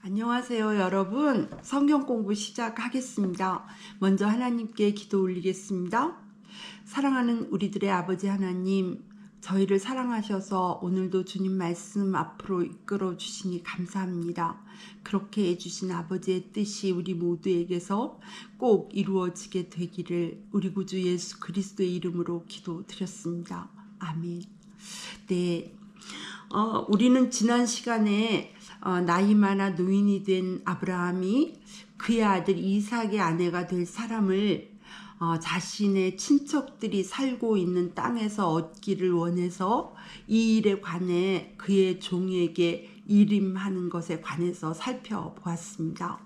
안녕하세요, 여러분. 성경 공부 시작하겠습니다. 먼저 하나님께 기도 올리겠습니다. 사랑하는 우리들의 아버지 하나님, 저희를 사랑하셔서 오늘도 주님 말씀 앞으로 이끌어 주시니 감사합니다. 그렇게 해주신 아버지의 뜻이 우리 모두에게서 꼭 이루어지게 되기를 우리 구주 예수 그리스도의 이름으로 기도드렸습니다. 아멘. 네. 우리는 지난 시간에 나이 많아 노인이 된 아브라함이 그의 아들 이삭의 아내가 될 사람을 자신의 친척들이 살고 있는 땅에서 얻기를 원해서 이 일에 관해 그의 종에게 일임하는 것에 관해서 살펴보았습니다.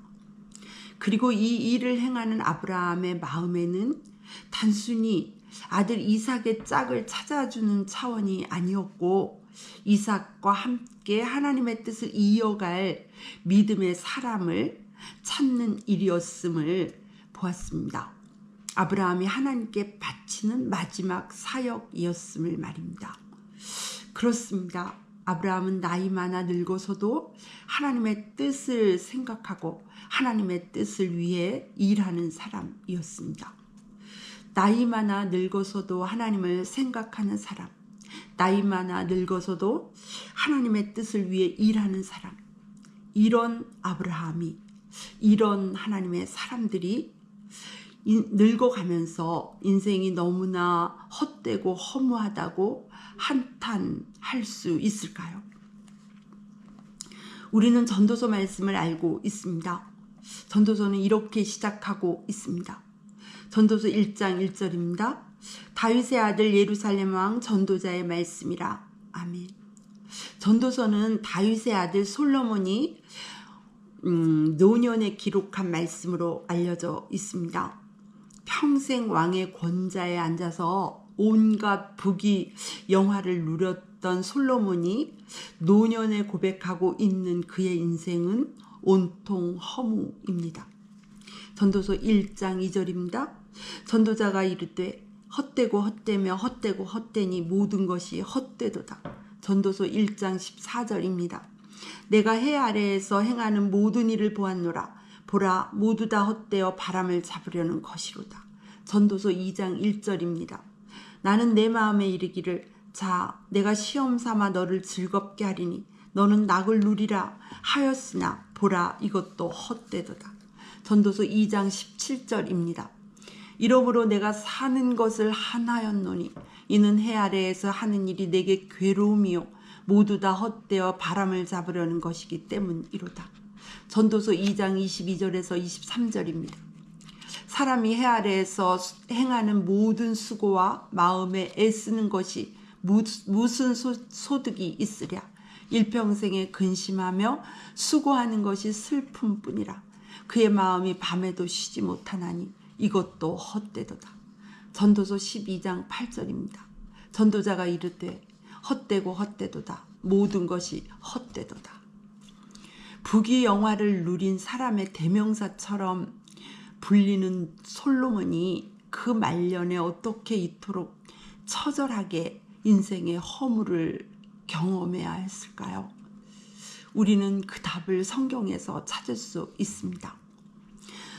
그리고 이 일을 행하는 아브라함의 마음에는 단순히 아들 이삭의 짝을 찾아주는 차원이 아니었고 이삭과 함께 하나님의 뜻을 이어갈 믿음의 사람을 찾는 일이었음을 보았습니다. 아브라함이 하나님께 바치는 마지막 사역이었음을 말입니다. 그렇습니다. 아브라함은 나이 많아 늙어서도 하나님의 뜻을 생각하고 하나님의 뜻을 위해 일하는 사람이었습니다. 나이 많아 늙어서도 하나님을 생각하는 사람, 나이 많아 늙어서도 하나님의 뜻을 위해 일하는 사람, 이런 아브라함이, 이런 하나님의 사람들이 늙어가면서 인생이 너무나 헛되고 허무하다고 한탄할 수 있을까요? 우리는 전도서 말씀을 알고 있습니다. 전도서는 이렇게 시작하고 있습니다. 전도서 1장 1절입니다. 다윗의 아들 예루살렘 왕 전도자의 말씀이라. 아멘. 전도서는 다윗의 아들 솔로몬이 노년에 기록한 말씀으로 알려져 있습니다. 평생 왕의 권좌에 앉아서 온갖 부귀 영화를 누렸던 솔로몬이 노년에 고백하고 있는 그의 인생은 온통 허무입니다. 전도서 1장 2절입니다. 전도자가 이르되 헛되고 헛되며 헛되고 헛되니 모든 것이 헛되도다. 전도서 1장 14절입니다. 내가 해 아래에서 행하는 모든 일을 보았노라. 보라 모두 다 헛되어 바람을 잡으려는 것이로다. 전도서 2장 1절입니다. 나는 내 마음에 이르기를 자 내가 시험 삼아 너를 즐겁게 하리니 너는 낙을 누리라 하였으나 보라 이것도 헛되도다. 전도서 2장 17절입니다. 이러므로 내가 사는 것을 한하였노니 이는 해 아래에서 하는 일이 내게 괴로움이요 모두 다 헛되어 바람을 잡으려는 것이기 때문이로다. 전도서 2장 22절에서 23절입니다. 사람이 해 아래에서 행하는 모든 수고와 마음에 애쓰는 것이 무슨 소득이 있으랴. 일평생에 근심하며 수고하는 것이 슬픔뿐이라. 그의 마음이 밤에도 쉬지 못하나니 이것도 헛되도다. 전도서 12장 8절입니다. 전도자가 이르되 헛되고 헛되도다. 모든 것이 헛되도다. 부귀 영화를 누린 사람의 대명사처럼 불리는 솔로몬이 그 말년에 어떻게 이토록 처절하게 인생의 허물을 경험해야 했을까요? 우리는 그 답을 성경에서 찾을 수 있습니다.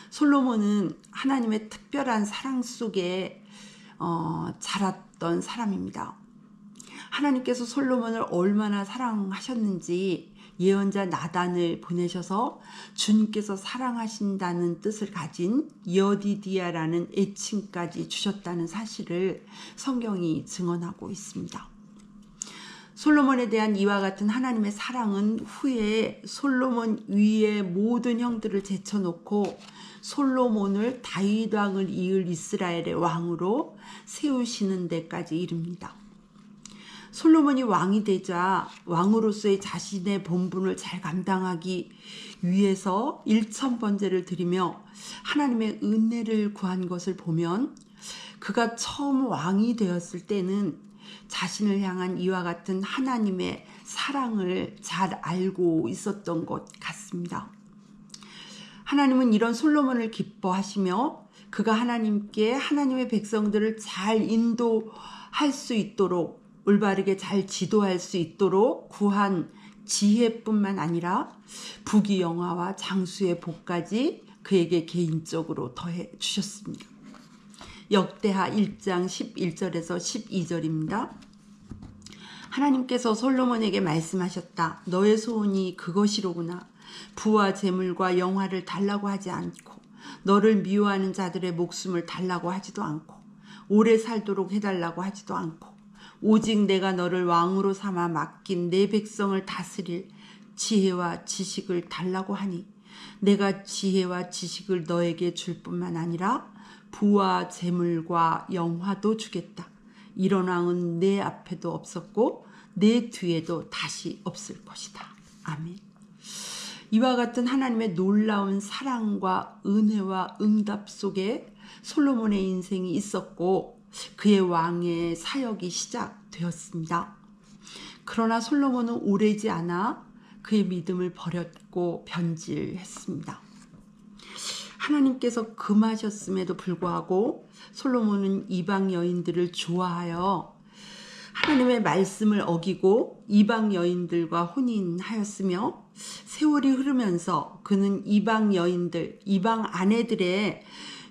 솔로몬은 하나님의 특별한 사랑 속에 자랐던 사람입니다. 하나님께서 솔로몬을 얼마나 사랑하셨는지 예언자 나단을 보내셔서 주님께서 사랑하신다는 뜻을 가진 여디디아라는 애칭까지 주셨다는 사실을 성경이 증언하고 있습니다. 솔로몬에 대한 이와 같은 하나님의 사랑은 후에 솔로몬 위에 모든 형들을 제쳐놓고 솔로몬을 다윗 왕을 이을 이스라엘의 왕으로 세우시는 데까지 이릅니다. 솔로몬이 왕이 되자 왕으로서의 자신의 본분을 잘 감당하기 위해서 일천번제를 드리며 하나님의 은혜를 구한 것을 보면 그가 처음 왕이 되었을 때는 자신을 향한 이와 같은 하나님의 사랑을 잘 알고 있었던 것 같습니다. 하나님은 이런 솔로몬을 기뻐하시며 그가 하나님께 하나님의 백성들을 잘 인도할 수 있도록 올바르게 잘 지도할 수 있도록 구한 지혜뿐만 아니라 부귀영화와 장수의 복까지 그에게 개인적으로 더해 주셨습니다. 역대하 1장 11절에서 12절입니다. 하나님께서 솔로몬에게 말씀하셨다. 너의 소원이 그것이로구나. 부와 재물과 영화를 달라고 하지 않고 너를 미워하는 자들의 목숨을 달라고 하지도 않고 오래 살도록 해달라고 하지도 않고 오직 내가 너를 왕으로 삼아 맡긴 내 백성을 다스릴 지혜와 지식을 달라고 하니 내가 지혜와 지식을 너에게 줄 뿐만 아니라 부와 재물과 영화도 주겠다. 이런 왕은 내 앞에도 없었고 내 뒤에도 다시 없을 것이다. 아멘. 이와 같은 하나님의 놀라운 사랑과 은혜와 응답 속에 솔로몬의 인생이 있었고 그의 왕의 사역이 시작되었습니다. 그러나 솔로몬은 오래지 않아 그의 믿음을 버렸고 변질했습니다. 하나님께서 금하셨음에도 불구하고 솔로몬은 이방 여인들을 좋아하여 하나님의 말씀을 어기고 이방 여인들과 혼인하였으며 세월이 흐르면서 그는 이방 여인들, 이방 아내들의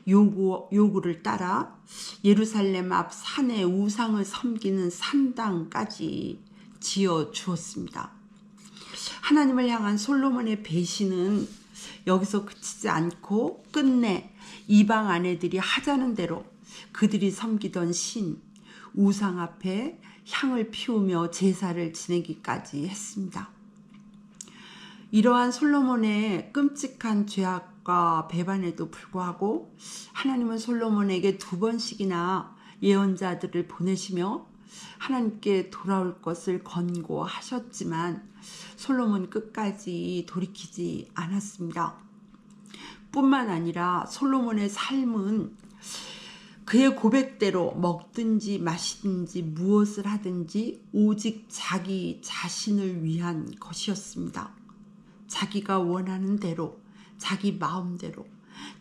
요구를 따라 예루살렘 앞 산에 우상을 섬기는 산당까지 지어 주었습니다. 하나님을 향한 솔로몬의 배신은 여기서 그치지 않고 끝내 이방 아내들이 하자는 대로 그들이 섬기던 신, 우상 앞에 향을 피우며 제사를 지내기까지 했습니다. 이러한 솔로몬의 끔찍한 죄악과 배반에도 불구하고 하나님은 솔로몬에게 2번씩이나 예언자들을 보내시며 하나님께 돌아올 것을 권고하셨지만 솔로몬 끝까지 돌이키지 않았습니다. 뿐만 아니라 솔로몬의 삶은 그의 고백대로 먹든지 마시든지 무엇을 하든지 오직 자기 자신을 위한 것이었습니다. 자기가 원하는 대로, 자기 마음대로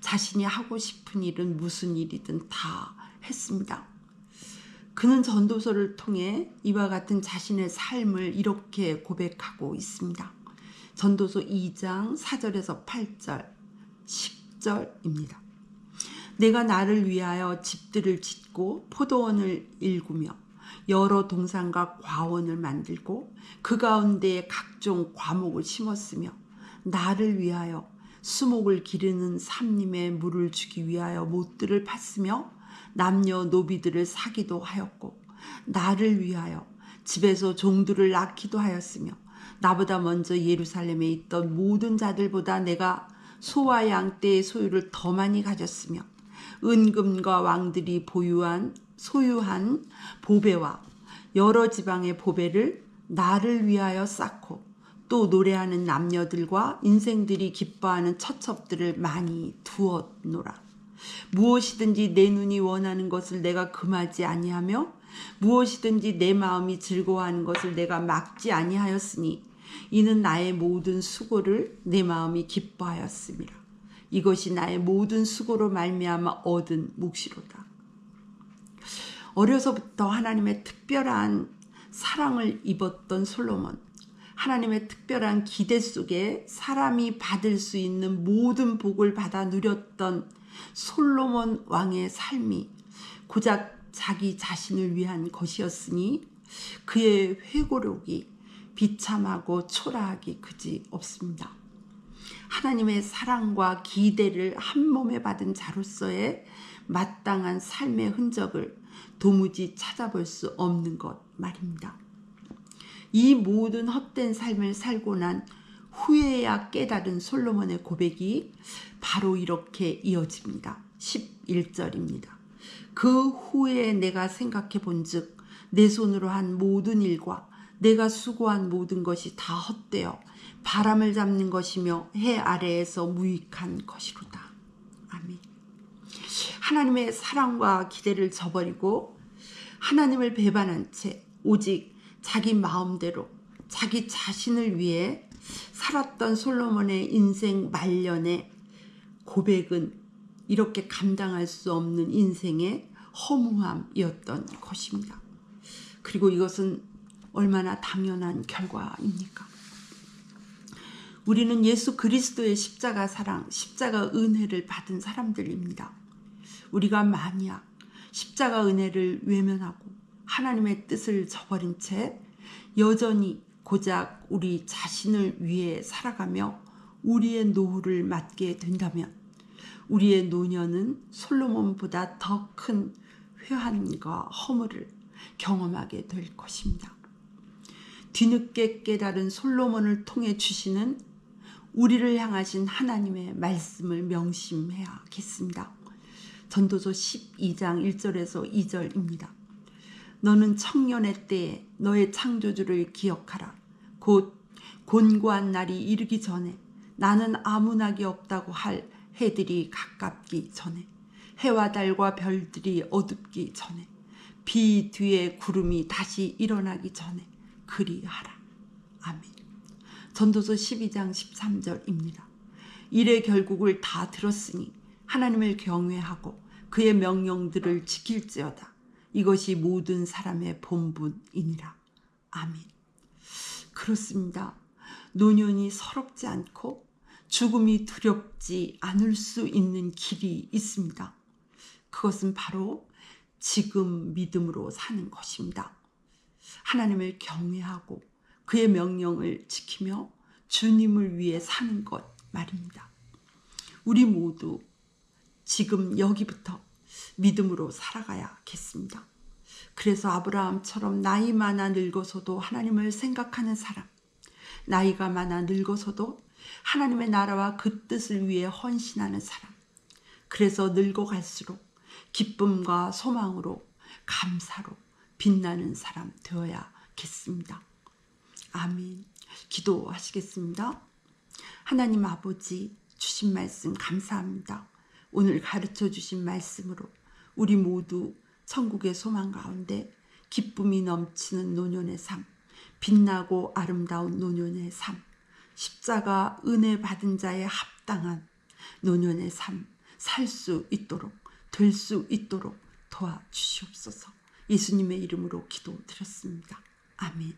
자신이 하고 싶은 일은 무슨 일이든 다 했습니다. 그는 전도서를 통해 이와 같은 자신의 삶을 이렇게 고백하고 있습니다. 전도서 2장 4절에서 8절, 10절입니다. 내가 나를 위하여 집들을 짓고 포도원을 일구며 여러 동산과 과원을 만들고 그 가운데에 각종 과목을 심었으며 나를 위하여 수목을 기르는 삼림에 물을 주기 위하여 못들을 팠으며 남녀 노비들을 사기도 하였고 나를 위하여 집에서 종들을 낳기도 하였으며 나보다 먼저 예루살렘에 있던 모든 자들보다 내가 소와 양 떼의 소유를 더 많이 가졌으며 은금과 왕들이 소유한 보배와 여러 지방의 보배를 나를 위하여 쌓고 또 노래하는 남녀들과 인생들이 기뻐하는 처첩들을 많이 두었노라. 무엇이든지 내 눈이 원하는 것을 내가 금하지 아니하며 무엇이든지 내 마음이 즐거워하는 것을 내가 막지 아니하였으니 이는 나의 모든 수고를 내 마음이 기뻐하였음이라. 이것이 나의 모든 수고로 말미암아 얻은 몫이로다. 어려서부터 하나님의 특별한 사랑을 입었던 솔로몬, 하나님의 특별한 기대 속에 사람이 받을 수 있는 모든 복을 받아 누렸던 솔로몬 왕의 삶이 고작 자기 자신을 위한 것이었으니 그의 회고록이 비참하고 초라하기 그지 없습니다. 하나님의 사랑과 기대를 한 몸에 받은 자로서의 마땅한 삶의 흔적을 도무지 찾아볼 수 없는 것 말입니다. 이 모든 헛된 삶을 살고 난 후에야 깨달은 솔로몬의 고백이 바로 이렇게 이어집니다. 11절입니다. 그 후에 내가 생각해 본즉 내 손으로 한 모든 일과 내가 수고한 모든 것이 다 헛되어 바람을 잡는 것이며 해 아래에서 무익한 것이로다. 아멘. 하나님의 사랑과 기대를 저버리고 하나님을 배반한 채 오직 자기 마음대로 자기 자신을 위해 살았던 솔로몬의 인생 말년의 고백은 이렇게 감당할 수 없는 인생의 허무함이었던 것입니다. 그리고 이것은 얼마나 당연한 결과입니까? 우리는 예수 그리스도의 십자가 사랑, 십자가 은혜를 받은 사람들입니다. 우리가 만약 십자가 은혜를 외면하고 하나님의 뜻을 저버린 채 여전히 고작 우리 자신을 위해 살아가며 우리의 노후를 맞게 된다면 우리의 노년은 솔로몬보다 더 큰 회한과 허물을 경험하게 될 것입니다. 뒤늦게 깨달은 솔로몬을 통해 주시는 우리를 향하신 하나님의 말씀을 명심해야겠습니다. 전도서 12장 1절에서 2절입니다. 너는 청년의 때에 너의 창조주를 기억하라. 곧 곤고한 날이 이르기 전에 나는 아무 낙이 없다고 할 해들이 가깝기 전에 해와 달과 별들이 어둡기 전에 비 뒤에 구름이 다시 일어나기 전에 그리하라. 아멘. 전도서 12장 13절입니다. 일의 결국을 다 들었으니 하나님을 경외하고 그의 명령들을 지킬지어다. 이것이 모든 사람의 본분이니라. 아멘. 그렇습니다. 노년이 서럽지 않고 죽음이 두렵지 않을 수 있는 길이 있습니다. 그것은 바로 지금 믿음으로 사는 것입니다. 하나님을 경외하고 그의 명령을 지키며 주님을 위해 사는 것 말입니다. 우리 모두 지금 여기부터 믿음으로 살아가야겠습니다. 그래서 아브라함처럼 나이 많아 늙어서도 하나님을 생각하는 사람, 나이가 많아 늙어서도 하나님의 나라와 그 뜻을 위해 헌신하는 사람, 그래서 늙어갈수록 기쁨과 소망으로 감사로 빛나는 사람 되어야겠습니다. 아멘. 기도하시겠습니다. 하나님 아버지, 주신 말씀 감사합니다. 오늘 가르쳐 주신 말씀으로 우리 모두 천국의 소망 가운데 기쁨이 넘치는 노년의 삶, 빛나고 아름다운 노년의 삶, 십자가 은혜 받은 자의 합당한 노년의 삶 살 수 있도록, 될 수 있도록 도와주시옵소서. 예수님의 이름으로 기도드렸습니다. 아멘.